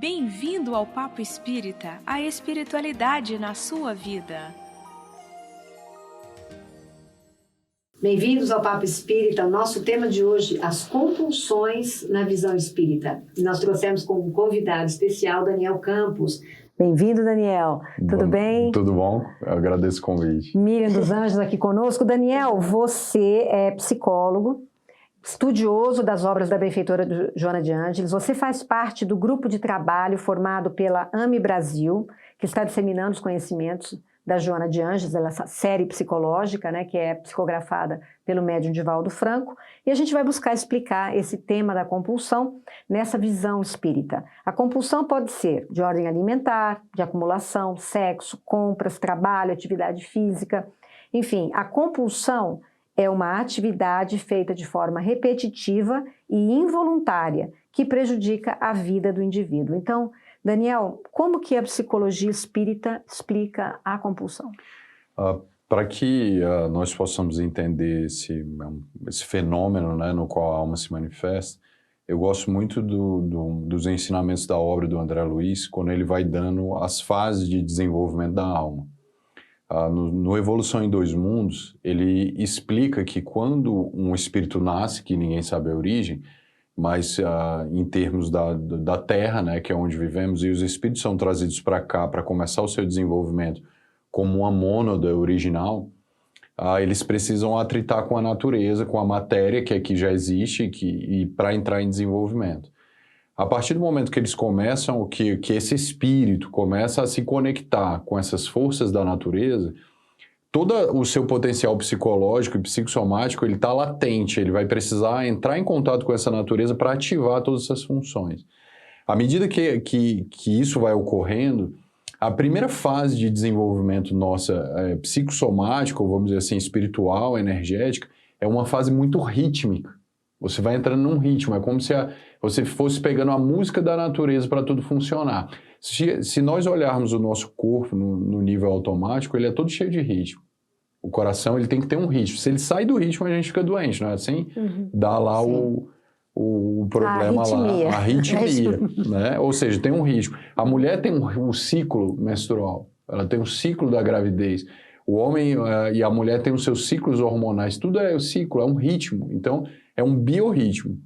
Bem-vindo ao Papo Espírita, a espiritualidade na sua vida. Bem-vindos ao Papo Espírita. O nosso tema de hoje, as compulsões na visão espírita. E nós trouxemos como convidado especial Daniel Campos. Bem-vindo, Daniel. Tudo bem? Tudo bom, eu agradeço o convite. Miriam dos Anjos aqui conosco. Daniel, você é psicólogo, estudioso das obras da benfeitora Joana de Ângeles. Você faz parte do grupo de trabalho formado pela AME Brasil, que está disseminando os conhecimentos da Joana de Ângeles, essa série psicológica, né, que é psicografada pelo médium Divaldo Franco, e a gente vai buscar explicar esse tema da compulsão nessa visão espírita. A compulsão pode ser de ordem alimentar, de acumulação, sexo, compras, trabalho, atividade física, enfim, a compulsão é uma atividade feita de forma repetitiva e involuntária que prejudica a vida do indivíduo. Então, Daniel, como que a psicologia espírita explica a compulsão? Para que nós possamos entender esse fenômeno, né, no qual a alma se manifesta, eu gosto muito dos ensinamentos da obra do André Luiz, quando ele vai dando as fases de desenvolvimento da alma. No Evolução em Dois Mundos, ele explica que quando um espírito nasce, que ninguém sabe a origem, mas em termos da Terra, né, que é onde vivemos, e os espíritos são trazidos para cá para começar o seu desenvolvimento como uma mônada original, eles precisam atritar com a natureza, com a matéria que aqui já existe e para entrar em desenvolvimento. A partir do momento que eles começam, que esse espírito começa a se conectar com essas forças da natureza, todo o seu potencial psicológico e psicossomático, ele está latente, ele vai precisar entrar em contato com essa natureza para ativar todas essas funções. À medida que isso vai ocorrendo, a primeira fase de desenvolvimento nossa psicossomática, ou vamos dizer assim, espiritual, energética, é uma fase muito rítmica. Você vai entrando num ritmo, é como se você fosse pegando a música da natureza para tudo funcionar. Se nós olharmos o nosso corpo no nível automático, ele é todo cheio de ritmo. O coração ele tem que ter um ritmo. Se ele sai do ritmo, a gente fica doente, não é assim? Uhum. Dá lá o problema a arritmia. Né? Ou seja, tem um ritmo. A mulher tem um ciclo menstrual, ela tem um ciclo da gravidez. O homem e a mulher têm os seus ciclos hormonais. Tudo é o ciclo, é um ritmo. Então, é um biorritmo.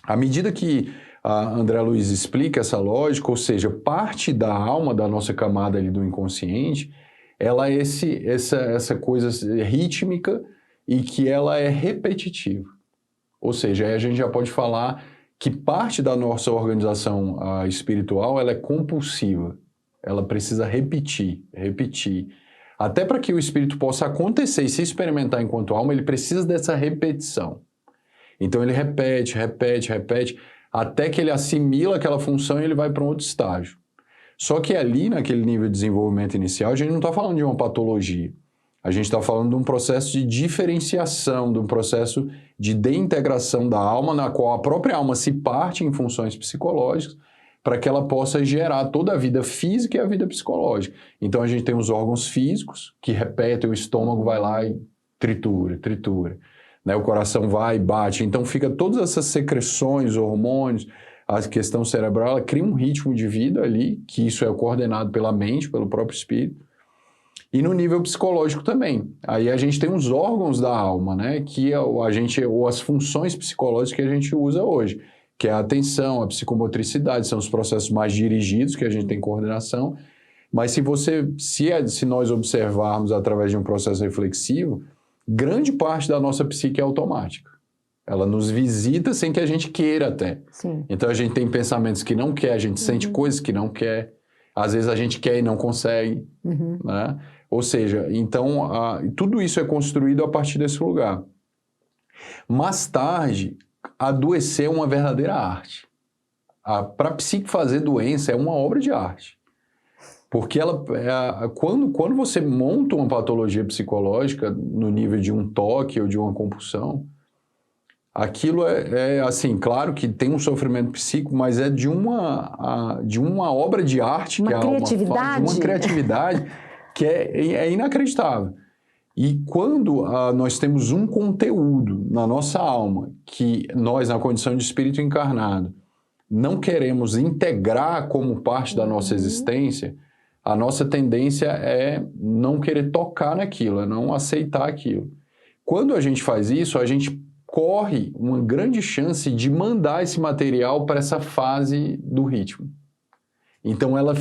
À medida que André Luiz explica essa lógica, ou seja, parte da alma da nossa camada ali do inconsciente, ela é essa coisa rítmica e que ela é repetitiva. Ou seja, aí a gente já pode falar que parte da nossa organização espiritual ela é compulsiva. Ela precisa repetir. Até para que o espírito possa acontecer e se experimentar enquanto alma, ele precisa dessa repetição. Então ele repete, até que ele assimila aquela função e ele vai para um outro estágio. Só que ali, naquele nível de desenvolvimento inicial, a gente não está falando de uma patologia. A gente está falando de um processo de diferenciação, de um processo de deintegração da alma, na qual a própria alma se parte em funções psicológicas, para que ela possa gerar toda a vida física e a vida psicológica. Então a gente tem os órgãos físicos, que repetem, o estômago vai lá e tritura. Né, o coração vai e bate, então fica todas essas secreções, hormônios, a questão cerebral, ela cria um ritmo de vida ali, que isso é coordenado pela mente, pelo próprio espírito, e no nível psicológico também. Aí a gente tem os órgãos da alma, né, que ou as funções psicológicas que a gente usa hoje, que é a atenção, a psicomotricidade, são os processos mais dirigidos que a gente tem coordenação, mas se nós observarmos através de um processo reflexivo, grande parte da nossa psique é automática. Ela nos visita sem que a gente queira até. Sim. Então a gente tem pensamentos que não quer, a gente sente coisas que não quer. Às vezes a gente quer e não consegue. Né? Ou seja, então tudo isso é construído a partir desse lugar. Mais tarde, adoecer é uma verdadeira arte. Para a psique fazer doença é uma obra de arte. Porque quando você monta uma patologia psicológica no nível de um toque ou de uma compulsão, aquilo assim, claro que tem um sofrimento psíquico, mas é de uma obra de arte, uma criatividade que é inacreditável. E quando nós temos um conteúdo na nossa alma, que nós, na condição de espírito encarnado, não queremos integrar como parte da nossa existência, a nossa tendência é não querer tocar naquilo, é não aceitar aquilo. Quando a gente faz isso, a gente corre uma grande chance de mandar esse material para essa fase do ritmo. Então ela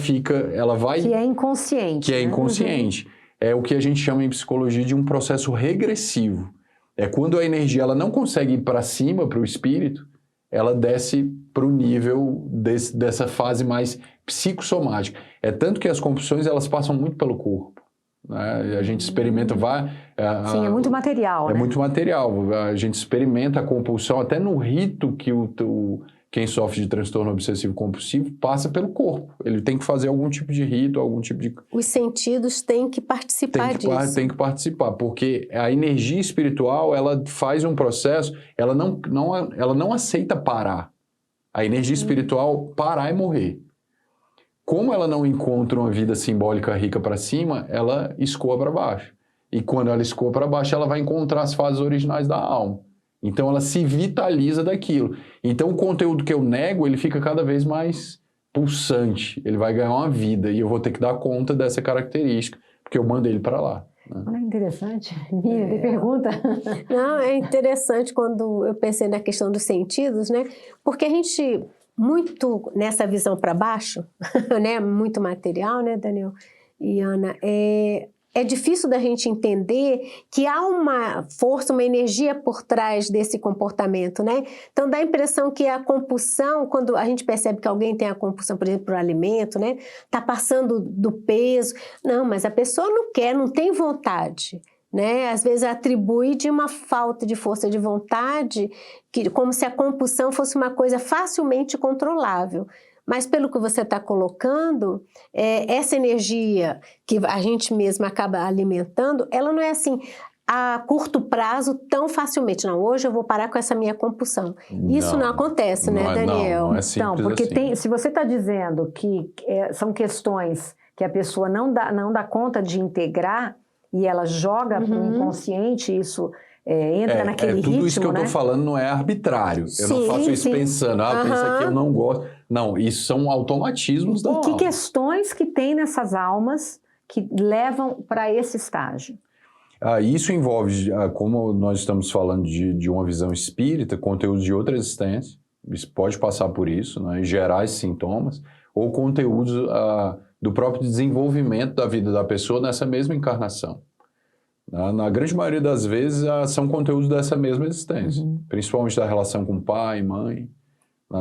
vai... Que é inconsciente. Que é inconsciente. É o que a gente chama em psicologia de um processo regressivo. É quando a energia ela não consegue ir para cima, para o espírito, ela desce para o nível dessa fase mais psicossomática. É tanto que as compulsões elas passam muito pelo corpo. Né? A gente experimenta... Sim, é muito material, né? É muito material. A gente experimenta a compulsão até no rito que quem sofre de transtorno obsessivo compulsivo passa pelo corpo. Ele tem que fazer algum tipo de rito, algum tipo de... Os sentidos têm que participar disso. Tem que participar, porque a energia espiritual, ela faz um processo, ela não aceita parar. A energia espiritual parar e morrer. Como ela não encontra uma vida simbólica rica para cima, ela escoa para baixo. E quando ela escoa para baixo, ela vai encontrar as fases originais da alma. Então ela se vitaliza daquilo. Então o conteúdo que eu nego, ele fica cada vez mais pulsante. Ele vai ganhar uma vida e eu vou ter que dar conta dessa característica, porque eu mando ele para lá. Né? Olha, interessante. Me pergunta. Não, é interessante quando eu pensei na questão dos sentidos, né? Porque a gente, muito nessa visão para baixo, né? Muito material, né, Daniel e Ana, é difícil da gente entender que há uma força, uma energia por trás desse comportamento, né? Então dá a impressão que a compulsão, quando a gente percebe que alguém tem a compulsão, por exemplo, por alimento, né? Tá passando do peso. Não, mas a pessoa não quer, não tem vontade, né? Às vezes atribui de uma falta de força de vontade, como se a compulsão fosse uma coisa facilmente controlável. Mas pelo que você está colocando, essa energia que a gente mesmo acaba alimentando, ela não é assim a curto prazo tão facilmente. Não, hoje eu vou parar com essa minha compulsão. Isso não acontece, né, Daniel? Não é simples então, porque assim. se você está dizendo que são questões que a pessoa não dá conta de integrar e ela joga para o inconsciente, isso... entra naquele ritmo, tudo isso que eu estou né? falando não é arbitrário. Eu não faço isso pensando, isso aqui eu não gosto. Não, isso são automatismos da alma. E que questões que tem nessas almas que levam para esse estágio? Isso envolve, como nós estamos falando de uma visão espírita, conteúdos de outra existência, isso pode passar por isso, né, e gerar esses sintomas, ou conteúdos do próprio desenvolvimento da vida da pessoa nessa mesma encarnação. Na grande maioria das vezes, são conteúdos dessa mesma existência, principalmente da relação com pai e mãe,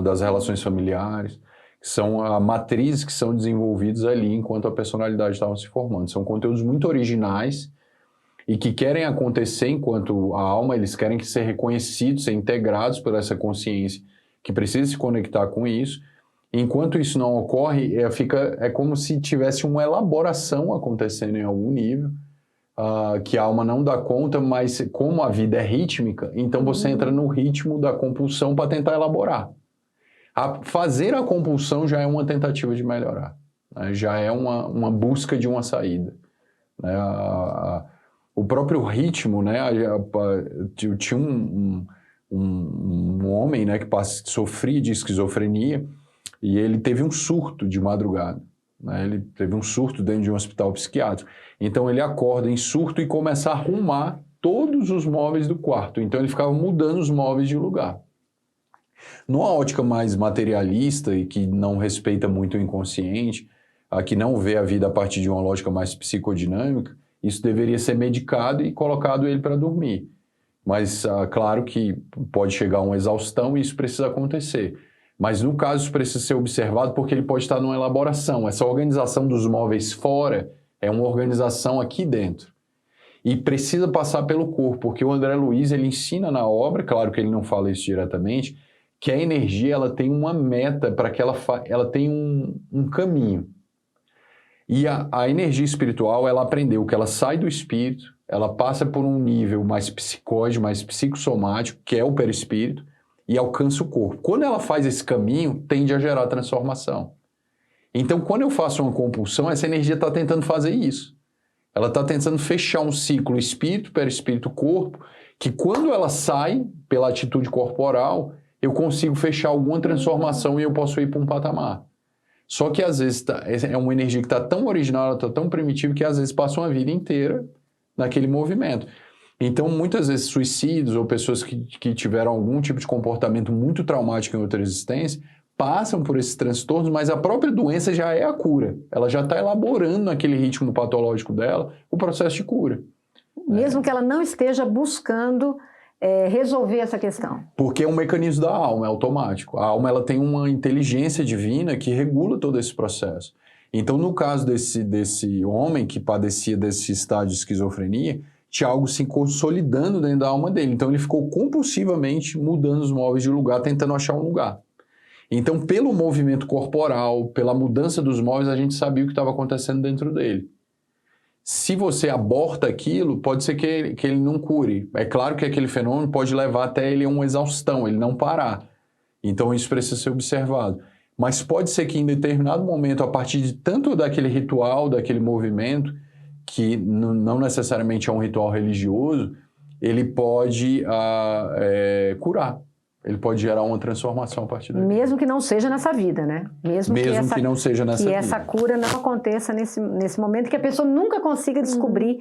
das relações familiares, que são matrizes que são desenvolvidas ali enquanto a personalidade estava se formando. São conteúdos muito originais e que querem acontecer enquanto a alma, eles querem ser reconhecidos, ser integrados por essa consciência que precisa se conectar com isso. Enquanto isso não ocorre, é como se tivesse uma elaboração acontecendo em algum nível, que a alma não dá conta, mas como a vida é rítmica, então você entra no ritmo da compulsão para tentar elaborar. Fazer a compulsão já é uma tentativa de melhorar, né? Já é uma busca de uma saída. Né? O próprio ritmo, né? Tinha um homem, né, que sofria de esquizofrenia e ele teve um surto de madrugada. Né? Ele teve um surto dentro de um hospital psiquiátrico. Então ele acorda em surto e começa a arrumar todos os móveis do quarto. Então ele ficava mudando os móveis de lugar. Numa ótica mais materialista e que não respeita muito o inconsciente, que não vê a vida a partir de uma lógica mais psicodinâmica, isso deveria ser medicado e colocado ele para dormir. Mas claro que pode chegar a uma exaustão e isso precisa acontecer. Mas no caso isso precisa ser observado porque ele pode estar numa elaboração. Essa organização dos móveis fora é uma organização aqui dentro. E precisa passar pelo corpo, porque o André Luiz ele ensina na obra, claro que ele não fala isso diretamente, que a energia ela tem uma meta para que ela tenha um caminho. E a energia espiritual, ela aprendeu que ela sai do espírito, ela passa por um nível mais psicóide, mais psicossomático, que é o perispírito, e alcança o corpo. Quando ela faz esse caminho, tende a gerar transformação. Então, quando eu faço uma compulsão, essa energia está tentando fazer isso. Ela está tentando fechar um ciclo espírito, perispírito, corpo, que quando ela sai pela atitude corporal, eu consigo fechar alguma transformação e eu posso ir para um patamar. Só que às vezes é uma energia que está tão original, ela está tão primitiva, que às vezes passa uma vida inteira naquele movimento. Então, muitas vezes, suicídios ou pessoas que tiveram algum tipo de comportamento muito traumático em outra existência, passam por esses transtornos, mas a própria doença já é a cura. Ela já está elaborando naquele ritmo patológico dela o processo de cura. Mesmo que ela não esteja buscando resolver essa questão. Porque é um mecanismo da alma, é automático. A alma ela tem uma inteligência divina que regula todo esse processo. Então, no caso desse homem que padecia desse estado de esquizofrenia, tinha algo se consolidando dentro da alma dele. Então, ele ficou compulsivamente mudando os móveis de lugar, tentando achar um lugar. Então, pelo movimento corporal, pela mudança dos móveis, a gente sabia o que estava acontecendo dentro dele. Se você aborta aquilo, pode ser que ele não cure. É claro que aquele fenômeno pode levar até ele a uma exaustão, ele não parar. Então isso precisa ser observado. Mas pode ser que em determinado momento, a partir de tanto daquele ritual, daquele movimento, que não necessariamente é um ritual religioso, ele pode curar. Ele pode gerar uma transformação a partir daí. Mesmo que não seja nessa vida, né? Mesmo que não seja nessa vida. Que essa cura não aconteça nesse momento, que a pessoa nunca consiga descobrir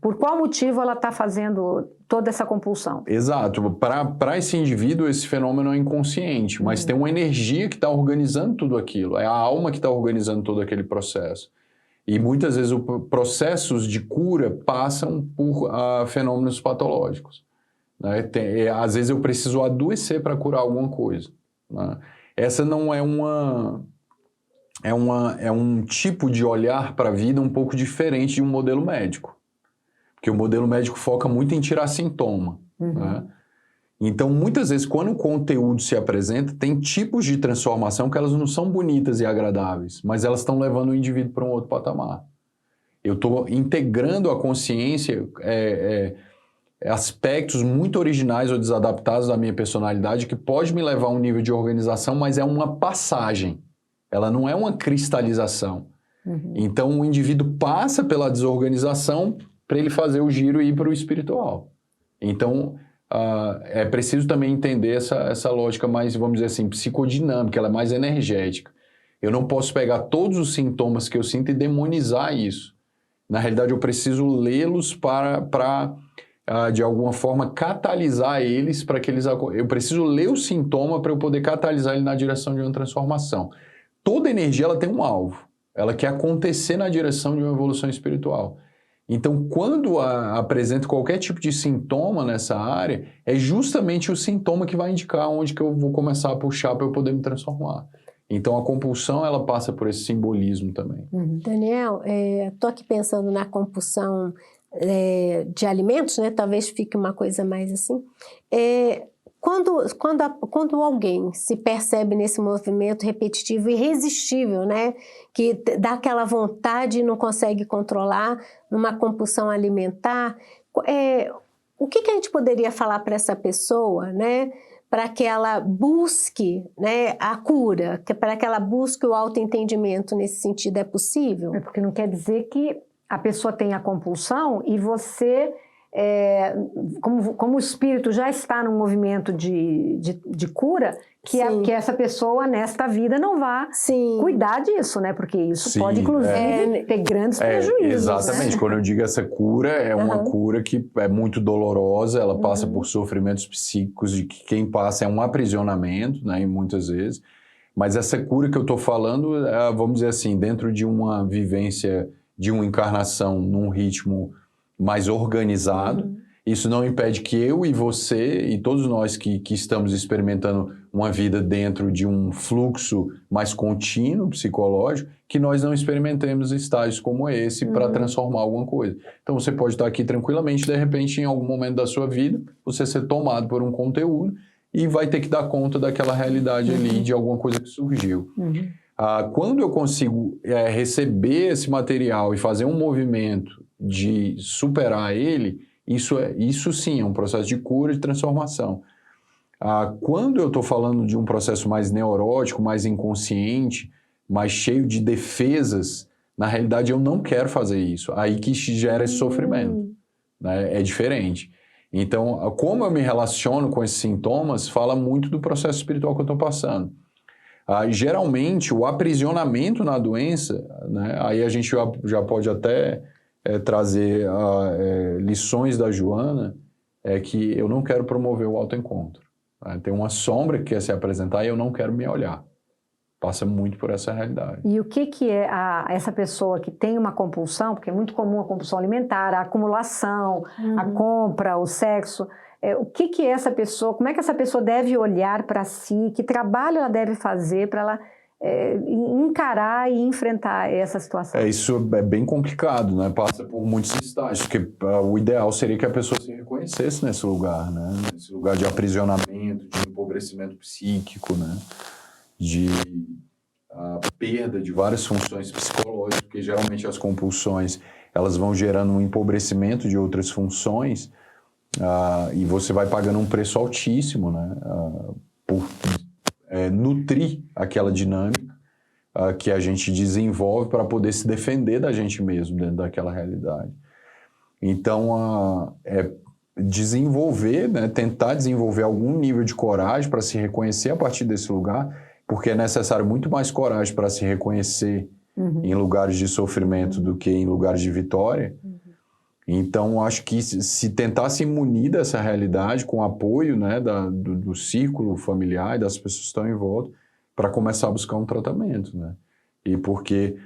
por qual motivo ela está fazendo toda essa compulsão. Exato. Para esse indivíduo, esse fenômeno é inconsciente, mas tem uma energia que está organizando tudo aquilo. É a alma que está organizando todo aquele processo. E muitas vezes processos de cura passam por fenômenos patológicos. Né? Às vezes eu preciso adoecer para curar alguma coisa. Né? Essa não é um tipo de olhar para a vida um pouco diferente de um modelo médico. Porque o modelo médico foca muito em tirar sintoma. Né? Então, muitas vezes, quando o conteúdo se apresenta, tem tipos de transformação que elas não são bonitas e agradáveis, mas elas estão levando o indivíduo para um outro patamar. Eu estou integrando a consciência aspectos muito originais ou desadaptados da minha personalidade que pode me levar a um nível de organização, mas é uma passagem. Ela não é uma cristalização. Então, o indivíduo passa pela desorganização para ele fazer o giro e ir para o espiritual. Então, é preciso também entender essa lógica mais, vamos dizer assim, psicodinâmica, ela é mais energética. Eu não posso pegar todos os sintomas que eu sinto e demonizar isso. Na realidade, eu preciso lê-los para de alguma forma, catalisar eles para que eles... Eu preciso ler o sintoma para eu poder catalisar ele na direção de uma transformação. Toda energia ela tem um alvo. Ela quer acontecer na direção de uma evolução espiritual. Então, quando apresento qualquer tipo de sintoma nessa área, é justamente o sintoma que vai indicar onde que eu vou começar a puxar para eu poder me transformar. Então, a compulsão, ela passa por esse simbolismo também. Daniel, estou aqui pensando na compulsão de alimentos, né? Talvez fique uma coisa mais assim. Quando alguém se percebe nesse movimento repetitivo e irresistível, né? Que dá aquela vontade e não consegue controlar, numa compulsão alimentar, o que a gente poderia falar para essa pessoa, né? Para que ela busque, né, a cura, para que ela busque o autoentendimento nesse sentido, é possível? Porque não quer dizer que a pessoa tem a compulsão e você, como o espírito já está num movimento de cura, que essa pessoa, nesta vida, não vá cuidar disso, né? Porque isso pode, inclusive, ter grandes prejuízos. Exatamente. Né? Quando eu digo essa cura, é uma cura que é muito dolorosa, ela passa por sofrimentos psíquicos, de que quem passa é um aprisionamento, né? E muitas vezes. Mas essa cura que eu estou falando, vamos dizer assim, dentro de uma vivência de uma encarnação num ritmo mais organizado. Isso não impede que eu e você e todos nós que estamos experimentando uma vida dentro de um fluxo mais contínuo, psicológico, que nós não experimentemos estágios como esse para transformar alguma coisa. Então você pode estar aqui tranquilamente, de repente, em algum momento da sua vida, você ser tomado por um conteúdo e vai ter que dar conta daquela realidade ali, de alguma coisa que surgiu. Quando eu consigo receber esse material e fazer um movimento de superar ele, isso sim é um processo de cura e de transformação. Quando eu estou falando de um processo mais neurótico, mais inconsciente, mais cheio de defesas, na realidade eu não quero fazer isso. Aí que gera esse sofrimento. Né? É diferente. Então, como eu me relaciono com esses sintomas fala muito do processo espiritual que eu estou passando. Geralmente, o aprisionamento na doença, né, aí a gente já pode até trazer lições da Joana, é que eu não quero promover o autoencontro. Né? Tem uma sombra que quer se apresentar e eu não quero me olhar. Passa muito por essa realidade. E o que é essa pessoa que tem uma compulsão, porque é muito comum a compulsão alimentar, a acumulação, a compra, o sexo, o que é essa pessoa, como é que essa pessoa deve olhar para si, que trabalho ela deve fazer para ela encarar e enfrentar essa situação? Isso é bem complicado, né? Passa por muitos estágios, porque o ideal seria que a pessoa se reconhecesse nesse lugar, né? Nesse lugar de aprisionamento, de empobrecimento psíquico, né? De perda de várias funções psicológicas, porque geralmente as compulsões elas vão gerando um empobrecimento de outras funções e você vai pagando um preço altíssimo, né? Por nutrir aquela dinâmica que a gente desenvolve para poder se defender da gente mesmo dentro daquela realidade. Então, desenvolver, né, tentar desenvolver algum nível de coragem para se reconhecer a partir desse lugar, porque é necessário muito mais coragem para se reconhecer em lugares de sofrimento do que em lugares de vitória. Então, acho que se tentar se munir dessa realidade com o apoio, né, do círculo familiar e das pessoas que estão em volta, para começar a buscar um tratamento, né? E porque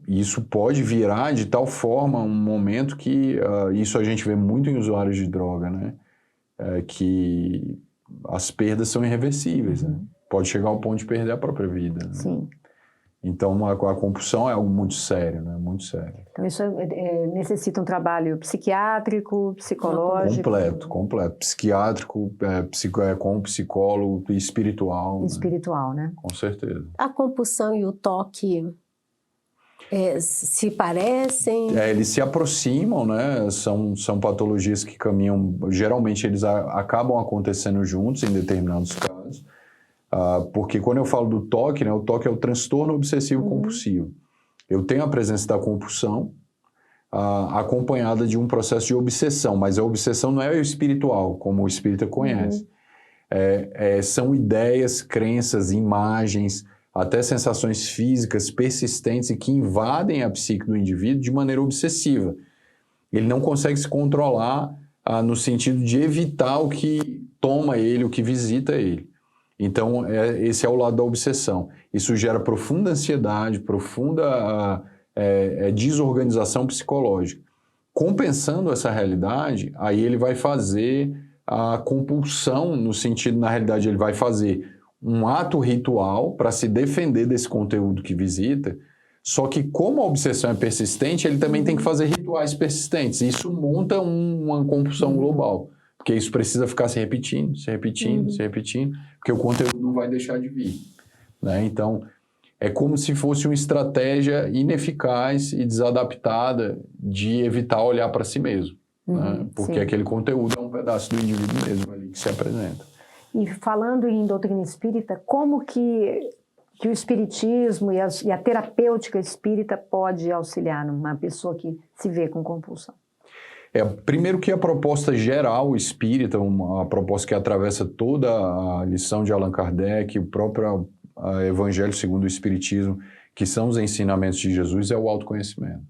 isso pode virar de tal forma um momento que isso a gente vê muito em usuários de droga, né? Que as perdas são irreversíveis, né? Pode chegar ao ponto de perder a própria vida, né? Sim. Então, a compulsão é algo muito sério, né? Muito sério. Então, isso necessita um trabalho psiquiátrico, psicológico? Completo. Psiquiátrico, com psicólogo e espiritual. Espiritual, né? Com certeza. A compulsão e o toque se parecem? Eles se aproximam, né? São patologias que caminham... Geralmente, eles acabam acontecendo juntos em determinados casos. Porque quando eu falo do toque, né, o toque é o transtorno obsessivo compulsivo. Eu tenho a presença da compulsão acompanhada de um processo de obsessão, mas a obsessão não é o espiritual, como o espírita conhece. São ideias, crenças, imagens, até sensações físicas persistentes e que invadem a psique do indivíduo de maneira obsessiva. Ele não consegue se controlar no sentido de evitar o que toma ele, o que visita ele. Então, esse é o lado da obsessão. Isso gera profunda ansiedade, profunda desorganização psicológica. Compensando essa realidade, aí ele vai fazer a compulsão, no sentido, na realidade, ele vai fazer um ato ritual para se defender desse conteúdo que visita, só que como a obsessão é persistente, ele também tem que fazer rituais persistentes. Isso monta uma compulsão global. Porque isso precisa ficar se repetindo, porque o conteúdo não vai deixar de vir, né? Então, é como se fosse uma estratégia ineficaz e desadaptada de evitar olhar para si mesmo, né? Porque aquele conteúdo é um pedaço do indivíduo mesmo ali que se apresenta. E falando em doutrina espírita, como que o espiritismo e a terapêutica espírita pode auxiliar numa pessoa que se vê com compulsão? Primeiro que a proposta geral espírita, uma proposta que atravessa toda a lição de Allan Kardec, o próprio Evangelho segundo o Espiritismo, que são os ensinamentos de Jesus, é o autoconhecimento,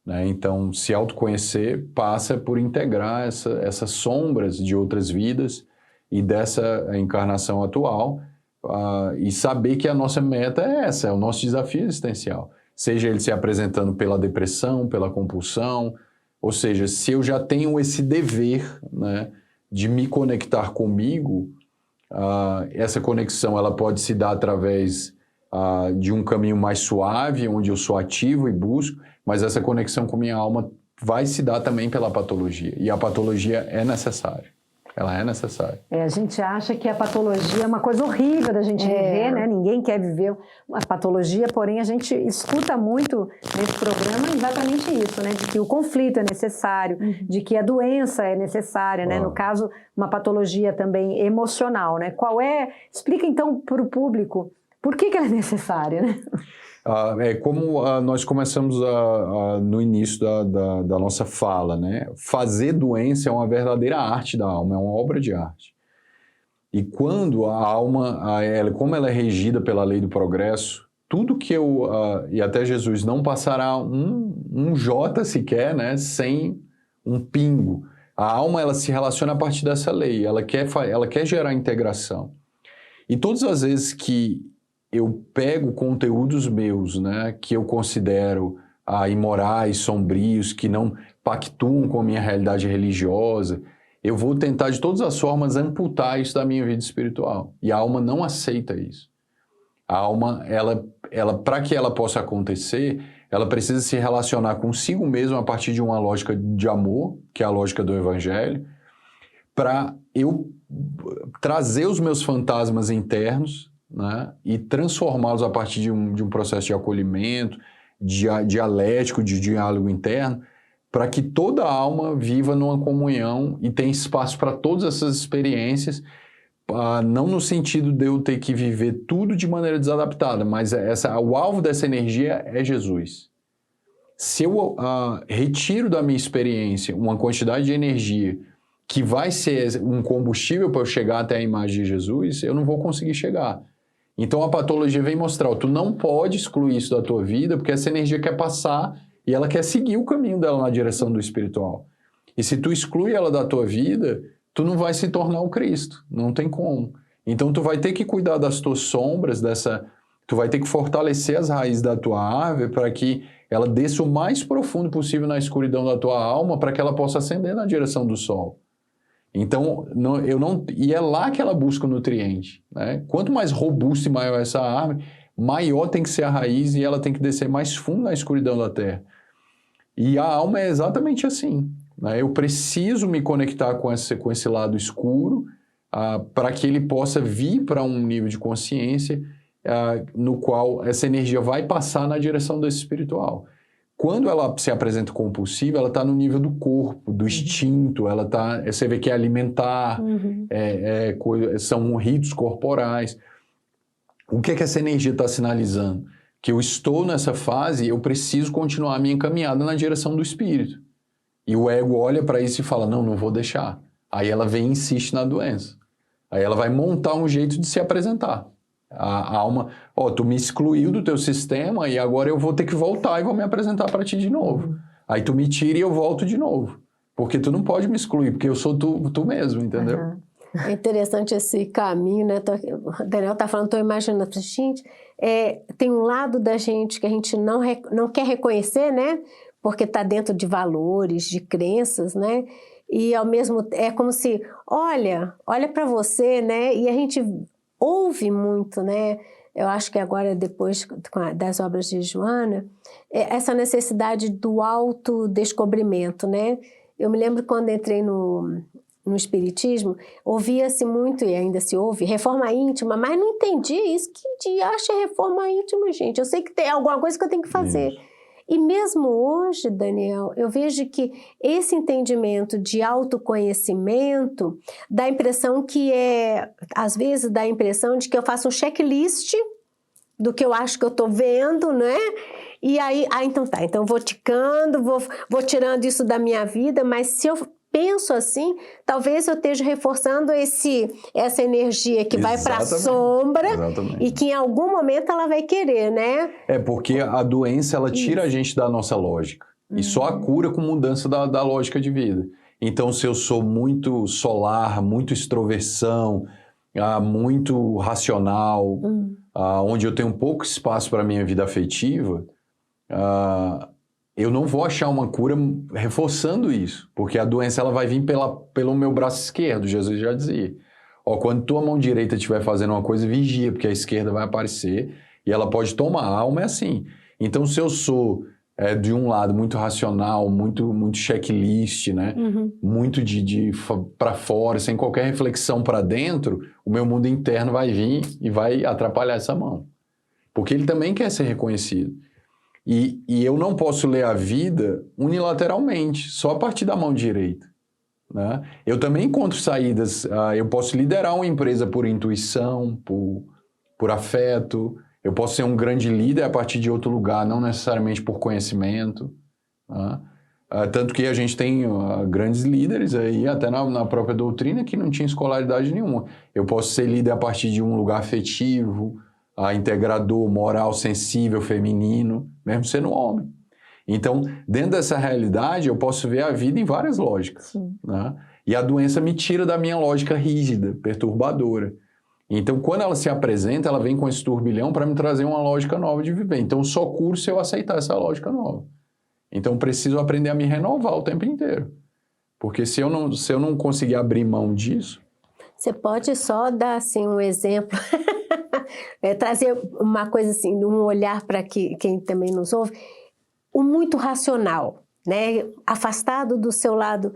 né? Então, se autoconhecer passa por integrar essas sombras de outras vidas e dessa encarnação atual e saber que a nossa meta é essa, é o nosso desafio existencial. Seja ele se apresentando pela depressão, pela compulsão, ou seja, se eu já tenho esse dever, né, de me conectar comigo, essa conexão ela pode se dar através de um caminho mais suave, onde eu sou ativo e busco, mas essa conexão com minha alma vai se dar também pela patologia. E a patologia é necessária. Ela é necessária. A gente acha que a patologia é uma coisa horrível da gente viver, né? Ninguém quer viver a patologia, porém a gente escuta muito nesse programa exatamente isso, né? De que o conflito é necessário, de que a doença é necessária, né? No caso, uma patologia também emocional, né? Explica então para o público por que ela é necessária, né? É como nós começamos no início da nossa fala, né? Fazer doença é uma verdadeira arte da alma, é uma obra de arte. E quando a alma, como ela é regida pela lei do progresso, tudo que e até Jesus, não passará um jota sequer, né, sem um pingo. A alma, ela se relaciona a partir dessa lei, ela quer gerar integração. E todas as vezes que eu pego conteúdos meus, né, que eu considero imorais, sombrios, que não pactuam com a minha realidade religiosa, eu vou tentar de todas as formas amputar isso da minha vida espiritual. E a alma não aceita isso. A alma, para que ela possa acontecer, ela precisa se relacionar consigo mesma a partir de uma lógica de amor, que é a lógica do Evangelho, para eu trazer os meus fantasmas internos, né, e transformá-los a partir de um processo de acolhimento, dialético, de diálogo interno, para que toda a alma viva numa comunhão e tenha espaço para todas essas experiências, não no sentido de eu ter que viver tudo de maneira desadaptada, mas o alvo dessa energia é Jesus. Se eu retiro da minha experiência uma quantidade de energia que vai ser um combustível para eu chegar até a imagem de Jesus, eu não vou conseguir chegar. Então a patologia vem mostrar, tu não pode excluir isso da tua vida, porque essa energia quer passar e ela quer seguir o caminho dela na direção do espiritual. E se tu exclui ela da tua vida, tu não vai se tornar o Cristo, não tem como. Então tu vai ter que cuidar das tuas sombras, tu vai ter que fortalecer as raízes da tua árvore para que ela desça o mais profundo possível na escuridão da tua alma, para que ela possa ascender na direção do sol. Então, e é lá que ela busca o nutriente, né? Quanto mais robusta e maior essa árvore, maior tem que ser a raiz e ela tem que descer mais fundo na escuridão da terra. E a alma é exatamente assim, né? Eu preciso me conectar com esse lado escuro para que ele possa vir para um nível de consciência no qual essa energia vai passar na direção desse espiritual. Quando ela se apresenta compulsiva, ela está no nível do corpo, do instinto, você vê que é alimentar, são ritos corporais. O que essa energia está sinalizando? Que eu estou nessa fase e eu preciso continuar a minha caminhada na direção do espírito. E o ego olha para isso e fala, não vou deixar. Aí ela vem e insiste na doença. Aí ela vai montar um jeito de se apresentar. A alma, tu me excluiu do teu sistema e agora eu vou ter que voltar e vou me apresentar para ti de novo. Aí tu me tira e eu volto de novo. Porque tu não pode me excluir, porque eu sou tu mesmo, entendeu? Uhum. É interessante esse caminho, né? O Daniel está falando, estou imaginando, gente, tem um lado da gente que a gente não quer reconhecer, né? Porque está dentro de valores, de crenças, né? E ao mesmo é como se, olha para você, né? E a gente ouve muito, né? Eu acho que agora, depois das obras de Joana, essa necessidade do autodescobrimento, né? Eu me lembro quando entrei no Espiritismo, ouvia-se muito, e ainda se ouve, reforma íntima, mas não entendi isso. Que diacho é reforma íntima, gente? Eu sei que tem alguma coisa que eu tenho que fazer. Isso. E mesmo hoje, Daniel, eu vejo que esse entendimento de autoconhecimento dá a impressão às vezes dá a impressão de que eu faço um checklist do que eu acho que eu estou vendo, né? E aí, então tá, então eu vou ticando, vou tirando isso da minha vida, mas se eu penso assim, talvez eu esteja reforçando essa energia que vai para a sombra. Exatamente. E que em algum momento ela vai querer, né? Porque a doença, ela tira a gente da nossa lógica. E só a cura com mudança da lógica de vida. Então, se eu sou muito solar, muito extroversão, muito racional, onde eu tenho pouco espaço para a minha vida afetiva, eu não vou achar uma cura reforçando isso, porque a doença ela vai vir pelo meu braço esquerdo, Jesus já dizia. Quando tua mão direita estiver fazendo uma coisa, vigia, porque a esquerda vai aparecer e ela pode tomar. A alma é assim. Então, se eu sou de um lado muito racional, muito checklist, né? Muito de para fora, sem qualquer reflexão para dentro, o meu mundo interno vai vir e vai atrapalhar essa mão. Porque ele também quer ser reconhecido. E eu não posso ler a vida unilateralmente, só a partir da mão direita, né? Eu também encontro saídas, eu posso liderar uma empresa por intuição, por afeto, Eu posso ser um grande líder a partir de outro lugar, não necessariamente por conhecimento. Né? Tanto que a gente tem grandes líderes aí, até na própria doutrina, que não tinha escolaridade nenhuma. Eu posso ser líder a partir de um lugar afetivo, integrador, moral, sensível, feminino, mesmo sendo homem. Então, dentro dessa realidade, eu posso ver a vida em várias lógicas. Né? E a doença me tira da minha lógica rígida, perturbadora. Então, quando ela se apresenta, ela vem com esse turbilhão para me trazer uma lógica nova de viver. Então, eu só curo se eu aceitar essa lógica nova. Então, eu preciso aprender a me renovar o tempo inteiro. Porque se eu não conseguir abrir mão disso... Você pode só dar assim, um exemplo, trazer uma coisa assim, um olhar para quem também nos ouve, o muito racional, né? Afastado do seu lado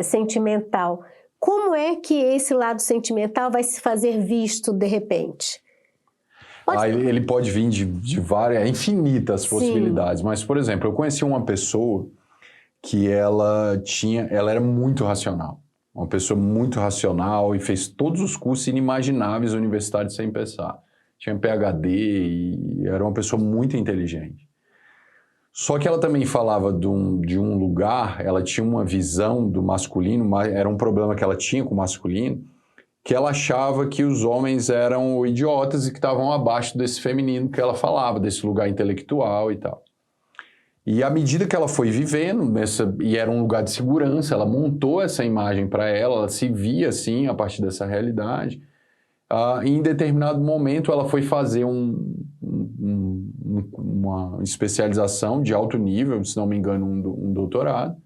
sentimental. Como é que esse lado sentimental vai se fazer visto de repente? Ele pode vir de várias, infinitas possibilidades. Mas, por exemplo, eu conheci uma pessoa que ela era muito racional. Uma pessoa muito racional e fez todos os cursos inimagináveis da universidade sem pensar. Tinha PhD e era uma pessoa muito inteligente. Só que ela também falava de um lugar, ela tinha uma visão do masculino, era um problema que ela tinha com o masculino, que ela achava que os homens eram idiotas e que estavam abaixo desse feminino que ela falava, desse lugar intelectual e tal. E à medida que ela foi vivendo, e era um lugar de segurança, ela montou essa imagem para ela se via assim, a partir dessa realidade. Em determinado momento, ela foi fazer uma especialização de alto nível, se não me engano, um doutorado,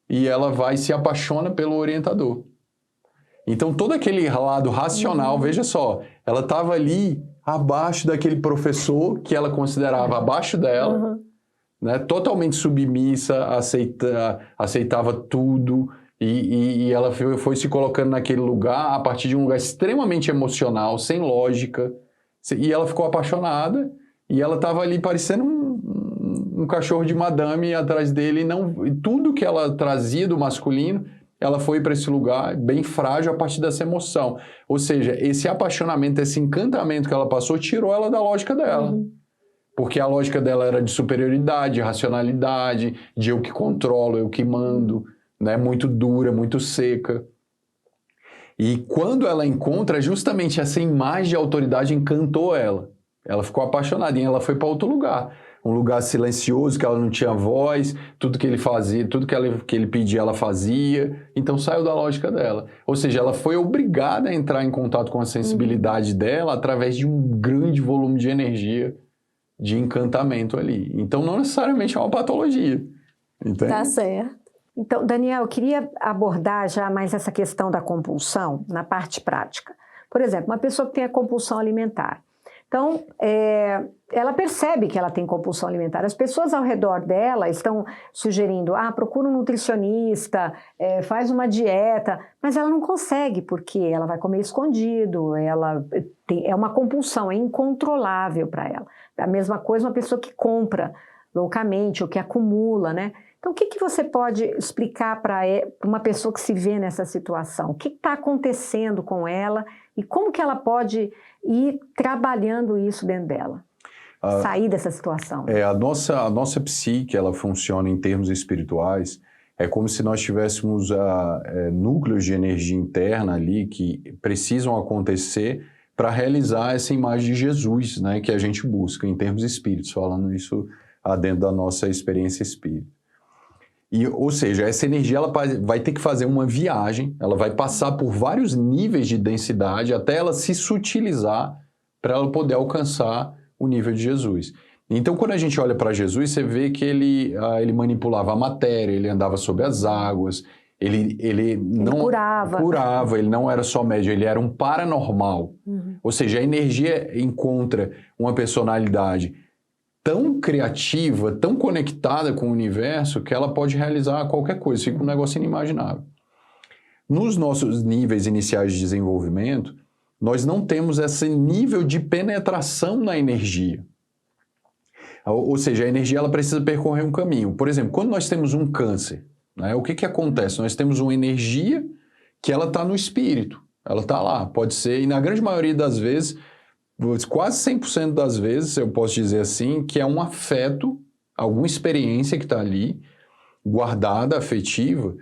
e ela vai e se apaixona pelo orientador. Então, todo aquele lado racional, veja só, ela estava ali abaixo daquele professor que ela considerava abaixo dela, né, totalmente submissa, aceitava tudo, e ela foi se colocando naquele lugar a partir de um lugar extremamente emocional, sem lógica, e ela ficou apaixonada, e ela estava ali parecendo um cachorro de madame atrás dele, e tudo que ela trazia do masculino, ela foi para esse lugar bem frágil a partir dessa emoção. Ou seja, esse apaixonamento, esse encantamento que ela passou, tirou ela da lógica dela. Porque a lógica dela era de superioridade, de racionalidade, de eu que controlo, eu que mando, né? Muito dura, muito seca. E quando ela encontra, justamente essa imagem de autoridade encantou ela. Ela ficou apaixonada e ela foi para outro lugar. Um lugar silencioso, que ela não tinha voz, tudo que ele fazia, tudo que ele pedia, ela fazia. Então saiu da lógica dela. Ou seja, ela foi obrigada a entrar em contato com a sensibilidade dela através de um grande volume de energia, de encantamento ali. Então, não necessariamente é uma patologia. Entende? Tá certo. Então, Daniel, eu queria abordar já mais essa questão da compulsão na parte prática. Por exemplo, uma pessoa que tem a compulsão alimentar. Então, ela percebe que ela tem compulsão alimentar. As pessoas ao redor dela estão sugerindo, procura um nutricionista, faz uma dieta, mas ela não consegue, porque ela vai comer escondido, é uma compulsão, é incontrolável para ela. A mesma coisa uma pessoa que compra loucamente ou que acumula, né? Então, o que você pode explicar para uma pessoa que se vê nessa situação? O que está acontecendo com ela e como que ela pode ir trabalhando isso dentro dela? Sair dessa situação. A nossa psique, ela funciona em termos espirituais, é como se nós tivéssemos núcleos de energia interna ali que precisam acontecer para realizar essa imagem de Jesus, né, que a gente busca em termos espíritos, falando isso dentro da nossa experiência espírita. Ou seja, essa energia ela vai ter que fazer uma viagem, ela vai passar por vários níveis de densidade até ela se sutilizar para ela poder alcançar o nível de Jesus. Então, quando a gente olha para Jesus, você vê que ele manipulava a matéria, ele andava sobre as águas, ele não curava, ele não era só médium, ele era um paranormal. Ou seja, a energia encontra uma personalidade tão criativa, tão conectada com o universo, que ela pode realizar qualquer coisa, fica um negócio inimaginável. Nos nossos níveis iniciais de desenvolvimento, nós não temos esse nível de penetração na energia. Ou seja, a energia ela precisa percorrer um caminho. Por exemplo, quando nós temos um câncer, né, o que acontece? Nós temos uma energia que ela está no espírito, ela está lá, pode ser, e na grande maioria das vezes, quase 100% das vezes, eu posso dizer assim, que é um afeto, alguma experiência que está ali, guardada, afetiva,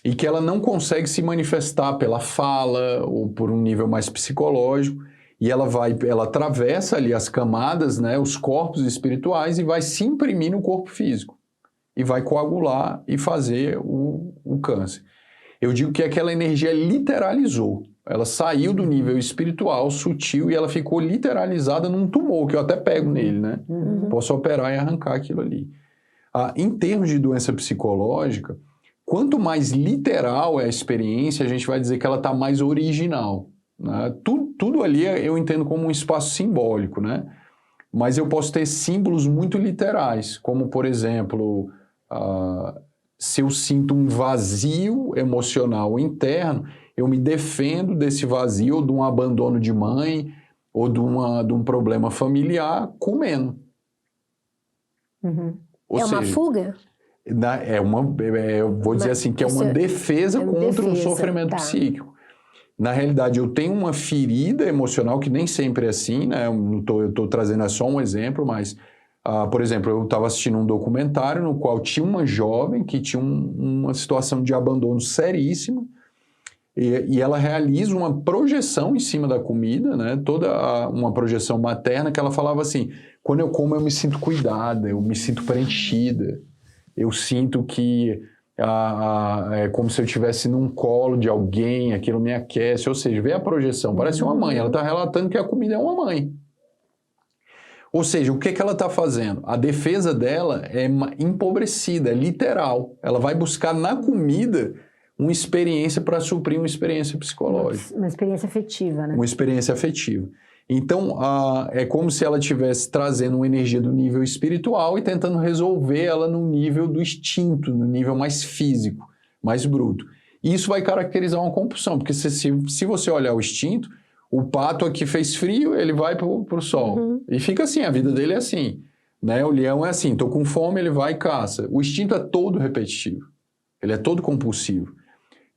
e que ela não consegue se manifestar pela fala ou por um nível mais psicológico, e ela atravessa ali as camadas, né, os corpos espirituais, e vai se imprimir no corpo físico, e vai coagular e fazer o câncer. Eu digo que aquela energia literalizou. Ela saiu do nível espiritual, sutil, e ela ficou literalizada num tumor, que eu até pego nele, né? Posso operar e arrancar aquilo ali. Em termos de doença psicológica, quanto mais literal é a experiência, a gente vai dizer que ela está mais original, né? Tudo ali eu entendo como um espaço simbólico, né? Mas eu posso ter símbolos muito literais, como, por exemplo, se eu sinto um vazio emocional interno, eu me defendo desse vazio, ou de um abandono de mãe, ou de um problema familiar, comendo. Ou Uma seja, fuga? eu vou dizer assim, que é uma defesa contra o sofrimento psíquico. Na realidade, eu tenho uma ferida emocional, que nem sempre é assim, né? Eu estou trazendo só um exemplo, mas, por exemplo, eu estava assistindo um documentário no qual tinha uma jovem que tinha uma situação de abandono seríssima, e ela realiza uma projeção em cima da comida, né? Toda uma projeção materna, que ela falava assim: quando eu como eu me sinto cuidada, eu me sinto preenchida, eu sinto que é como se eu estivesse num colo de alguém, aquilo me aquece. Ou seja, vê a projeção, parece uma mãe, ela está relatando que a comida é uma mãe. Ou seja, o que ela está fazendo? A defesa dela é empobrecida, é literal. Ela vai buscar na comida uma experiência para suprir uma experiência psicológica. Uma experiência afetiva, né? Uma experiência afetiva. Então, é como se ela estivesse trazendo uma energia do nível espiritual e tentando resolver ela no nível do instinto, no nível mais físico, mais bruto. E isso vai caracterizar uma compulsão, porque se você olhar o instinto, o pato aqui fez frio, ele vai para o sol. E fica assim, a vida dele é assim. Né? O leão é assim, estou com fome, ele vai e caça. O instinto é todo repetitivo, ele é todo compulsivo.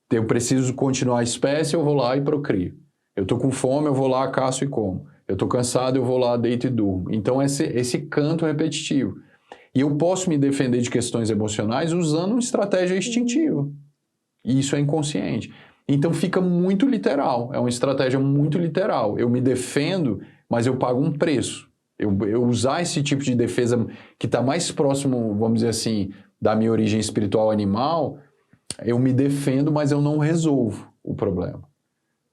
Eu preciso continuar a espécie, eu vou lá e procrio. Eu estou com fome, eu vou lá, caço e como. Eu estou cansado, eu vou lá, deito e durmo. Então, esse canto repetitivo. E eu posso me defender de questões emocionais usando uma estratégia instintiva. E isso é inconsciente. Então, fica muito literal. É uma estratégia muito literal. Eu me defendo, mas eu pago um preço. Eu usar esse tipo de defesa que está mais próximo, vamos dizer assim, da minha origem espiritual animal, eu me defendo, mas eu não resolvo o problema.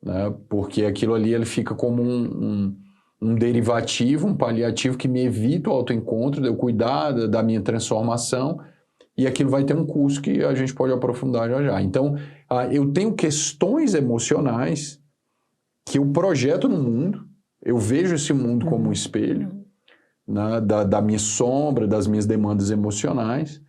Né? Porque aquilo ali ele fica como um derivativo, um paliativo que me evita o autoencontro, de eu cuidar da minha transformação, e aquilo vai ter um custo que a gente pode aprofundar já já. Então, eu tenho questões emocionais que eu projeto no mundo, eu vejo esse mundo como um espelho, né, da minha sombra, das minhas demandas emocionais,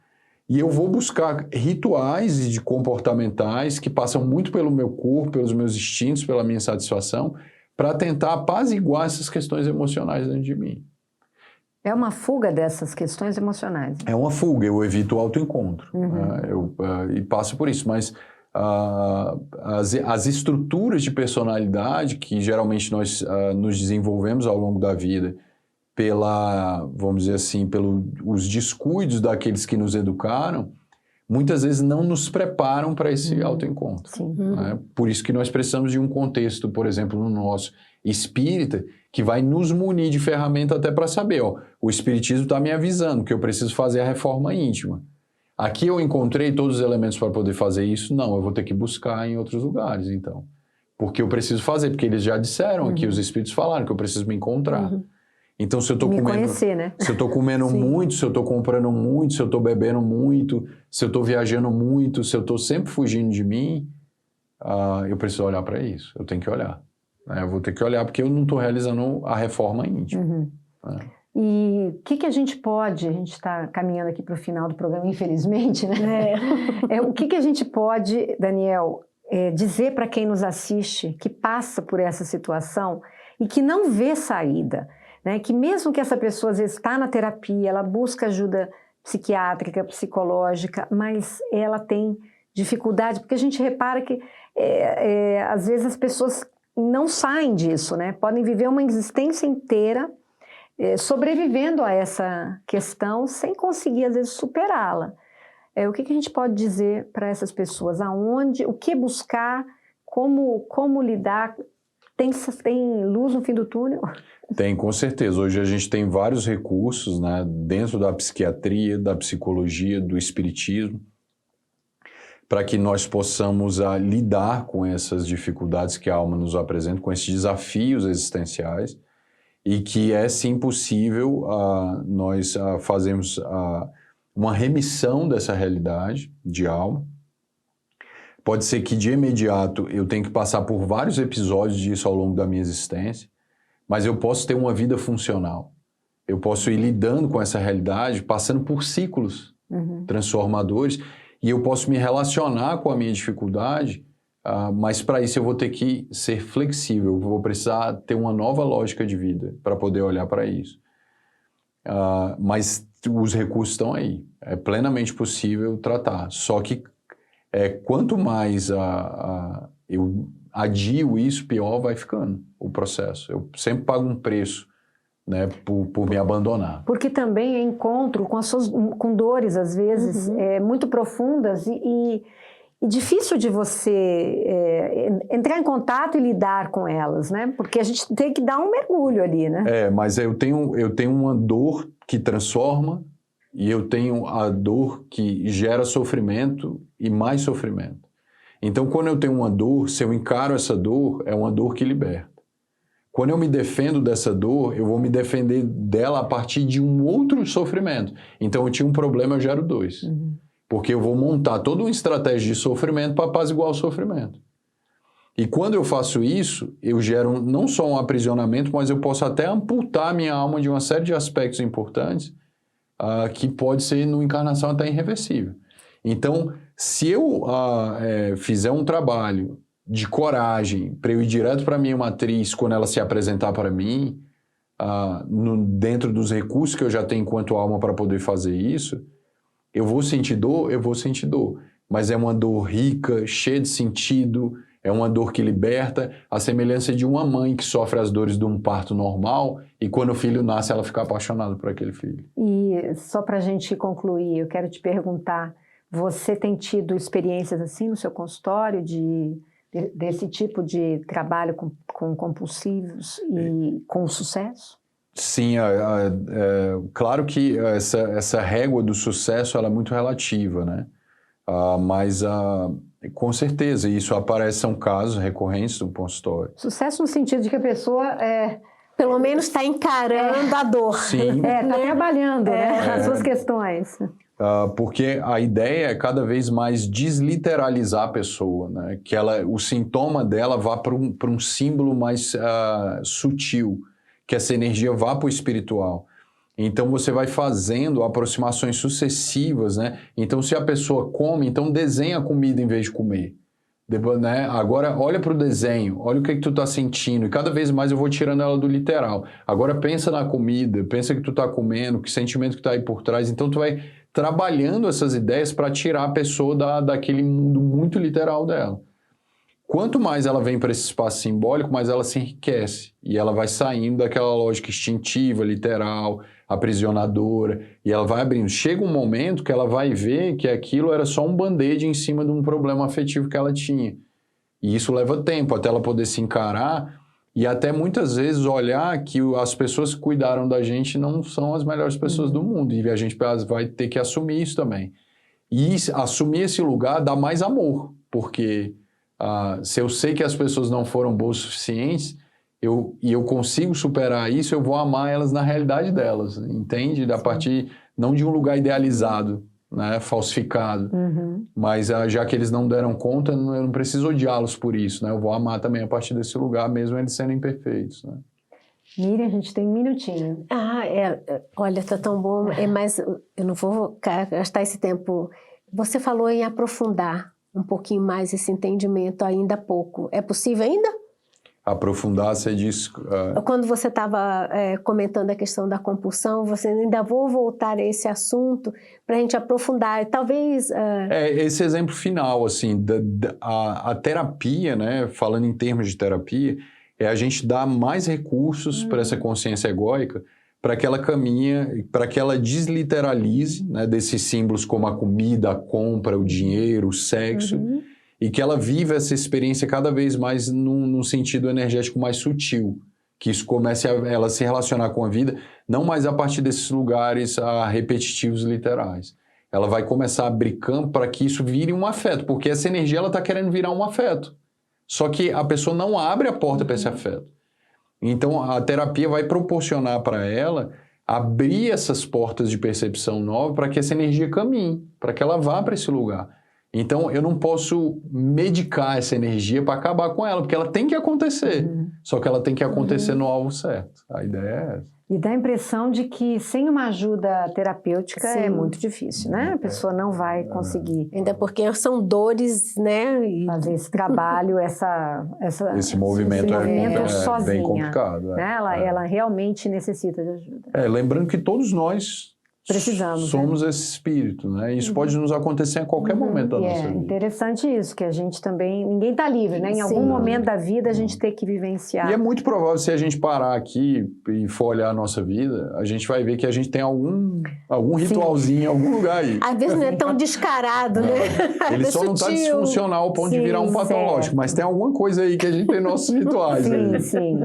e eu vou buscar rituais de comportamentais que passam muito pelo meu corpo, pelos meus instintos, pela minha satisfação, para tentar apaziguar essas questões emocionais dentro de mim. É uma fuga dessas questões emocionais. É uma fuga, eu evito o autoencontro. E passo por isso, mas as estruturas de personalidade que geralmente nós nos desenvolvemos ao longo da vida, vamos dizer assim, pelos descuidos daqueles que nos educaram, muitas vezes não nos preparam para esse autoencontro. Né? Por isso que nós precisamos de um contexto, por exemplo, no nosso espírita, que vai nos munir de ferramenta até para saber, o espiritismo está me avisando que eu preciso fazer a reforma íntima. Aqui eu encontrei todos os elementos para poder fazer isso? Não, eu vou ter que buscar em outros lugares, então. Porque eu preciso fazer, porque eles já disseram aqui, os espíritos falaram que eu preciso me encontrar. Então, se eu estou comendo, conhecer, né? Se eu estou comendo muito, se eu estou comprando muito, se eu estou bebendo muito, se eu estou viajando muito, se eu estou sempre fugindo de mim, eu preciso olhar para isso. Eu tenho que olhar. Né? Eu vou ter que olhar porque eu não estou realizando a reforma íntima. Né? E o que a gente pode, a gente está caminhando aqui para o final do programa, infelizmente, né? O que a gente pode, Daniel, dizer para quem nos assiste, que passa por essa situação e que não vê saída? Né, que mesmo que essa pessoa às vezes está na terapia, ela busca ajuda psiquiátrica, psicológica, mas ela tem dificuldade, porque a gente repara que às vezes as pessoas não saem disso, né? Podem viver uma existência inteira sobrevivendo a essa questão sem conseguir, às vezes, superá-la. O que a gente pode dizer para essas pessoas? Aonde, o que buscar, como lidar? Tem luz no fim do túnel? Tem, com certeza. Hoje a gente tem vários recursos, né, dentro da psiquiatria, da psicologia, do espiritismo, para que nós possamos lidar com essas dificuldades que a alma nos apresenta, com esses desafios existenciais, e que é sim possível nós fazermos uma remissão dessa realidade de alma. Pode ser que de imediato eu tenha que passar por vários episódios disso ao longo da minha existência, mas eu posso ter uma vida funcional. Eu posso ir lidando com essa realidade, passando por ciclos transformadores, e eu posso me relacionar com a minha dificuldade, mas para isso eu vou ter que ser flexível, eu vou precisar ter uma nova lógica de vida para poder olhar para isso. Mas os recursos estão aí, é plenamente possível tratar, só que quanto mais eu adio isso, pior vai ficando o processo. Eu sempre pago um preço, né, por me abandonar. Porque também é encontro com dores, às vezes, muito profundas e difícil de você entrar em contato e lidar com elas, né? Porque a gente tem que dar um mergulho ali, né? Mas eu tenho uma dor que transforma e eu tenho a dor que gera sofrimento e mais sofrimento. Então, quando eu tenho uma dor, se eu encaro essa dor, é uma dor que liberta. Quando eu me defendo dessa dor, eu vou me defender dela a partir de um outro sofrimento. Então, eu tinha um problema, eu gero dois. Porque eu vou montar toda uma estratégia de sofrimento para apaziguar o sofrimento. E quando eu faço isso, eu gero não só um aprisionamento, mas eu posso até amputar a minha alma de uma série de aspectos importantes que pode ser, numa encarnação, até irreversível. Então, se eu fizer um trabalho de coragem para eu ir direto para a minha matriz quando ela se apresentar para mim, dentro dos recursos que eu já tenho enquanto alma para poder fazer isso, eu vou sentir dor, mas é uma dor rica, cheia de sentido, é uma dor que liberta, a semelhança de uma mãe que sofre as dores de um parto normal e quando o filho nasce ela fica apaixonada por aquele filho. E só para a gente concluir, eu quero te perguntar, você tem tido experiências assim no seu consultório desse tipo de trabalho com compulsivos e com sucesso? Sim, claro que essa régua do sucesso ela é muito relativa, né? Mas com certeza isso aparece, são casos recorrentes do consultório. Sucesso no sentido de que a pessoa pelo menos está encarando a dor. Sim. Está trabalhando as suas questões. Porque a ideia é cada vez mais desliteralizar a pessoa, né? Que o sintoma dela vá para um símbolo mais sutil, que essa energia vá para o espiritual. Então você vai fazendo aproximações sucessivas, né? Então se a pessoa come, então desenha a comida em vez de comer. Depois, né? Agora olha para o desenho, olha o que tu está sentindo, e cada vez mais eu vou tirando ela do literal. Agora pensa na comida, pensa que tu está comendo, que sentimento que está aí por trás. Então tu vai trabalhando essas ideias para tirar a pessoa daquele mundo muito literal dela. Quanto mais ela vem para esse espaço simbólico, mais ela se enriquece. E ela vai saindo daquela lógica instintiva, literal, aprisionadora, e ela vai abrindo. Chega um momento que ela vai ver que aquilo era só um band-aid em cima de um problema afetivo que ela tinha. E isso leva tempo até ela poder se encarar e até muitas vezes olhar que as pessoas que cuidaram da gente não são as melhores pessoas do mundo. E a gente vai ter que assumir isso também. E assumir esse lugar dá mais amor, porque se eu sei que as pessoas não foram boas o suficientes, e eu consigo superar isso, eu vou amar elas na realidade delas, entende? A partir, não de um lugar idealizado, né, falsificado, mas já que eles não deram conta, eu não preciso odiá-los por isso, né? Eu vou amar também a partir desse lugar, mesmo eles sendo imperfeitos, né? Miriam, a gente tem um minutinho. Olha, tá tão bom, mas eu não vou gastar esse tempo. Você falou em aprofundar um pouquinho mais esse entendimento ainda há pouco. É possível ainda? aprofundar, você diz... Quando você estava comentando a questão da compulsão, você ainda vou voltar a esse assunto para a gente aprofundar. Talvez... esse exemplo final, assim, a terapia, né, falando em termos de terapia, é a gente dar mais recursos para essa consciência egóica, para que ela caminhe, para que ela desliteralize, né, desses símbolos como a comida, a compra, o dinheiro, o sexo, e que ela viva essa experiência cada vez mais num sentido energético mais sutil, que isso comece a ela se relacionar com a vida, não mais a partir desses lugares repetitivos literais. Ela vai começar a abrir campo para que isso vire um afeto, porque essa energia ela está querendo virar um afeto. Só que a pessoa não abre a porta para esse afeto. Então a terapia vai proporcionar para ela abrir essas portas de percepção nova para que essa energia caminhe, para que ela vá para esse lugar. Então, eu não posso medicar essa energia para acabar com ela, porque ela tem que acontecer. Só que ela tem que acontecer no alvo certo. A ideia é essa. E dá a impressão de que sem uma ajuda terapêutica é muito difícil, né? A pessoa não vai conseguir. Ainda porque são dores, né? Fazer esse trabalho, esse movimento sozinha, bem complicado. Né? Ela realmente necessita de ajuda. Lembrando que todos nós precisamos, somos esse espírito, né? Isso pode nos acontecer a qualquer momento da nossa vida. É interessante isso, que a gente também... Ninguém está livre, né? Em algum momento da vida a gente tem que vivenciar. E é muito provável, se a gente parar aqui e for olhar a nossa vida, a gente vai ver que a gente tem algum ritualzinho em algum lugar aí. Às vezes não é tão descarado, né? Ele só não está disfuncional ao ponto de virar um patológico, mas tem alguma coisa aí que a gente tem nossos rituais. Sim.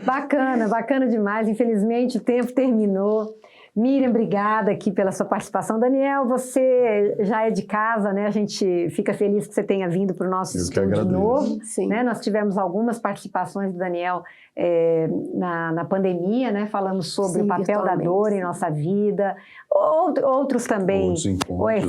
Bacana demais. Infelizmente o tempo terminou. Miriam, obrigada aqui pela sua participação. Daniel, você já é de casa, né? A gente fica feliz que você tenha vindo para o nosso estúdio novo. Né? Nós tivemos algumas participações do Daniel na pandemia, né? Falamos sobre o papel da dor em nossa vida. Outros também.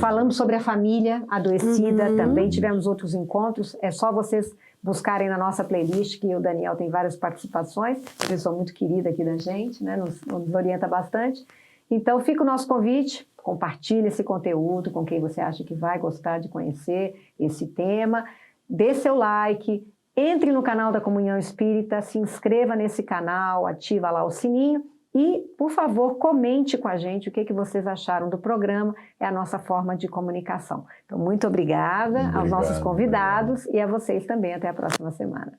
Falamos sobre a família adoecida, também tivemos outros encontros. É só vocês buscarem na nossa playlist, que o Daniel tem várias participações. Pessoa muito querida aqui da gente, né? Nos orienta bastante. Então, fica o nosso convite, compartilhe esse conteúdo com quem você acha que vai gostar de conhecer esse tema, dê seu like, entre no canal da Comunhão Espírita, se inscreva nesse canal, ativa lá o sininho e, por favor, comente com a gente o que vocês acharam do programa, é a nossa forma de comunicação. Então, muito obrigada aos nossos convidados e a vocês também. Até a próxima semana.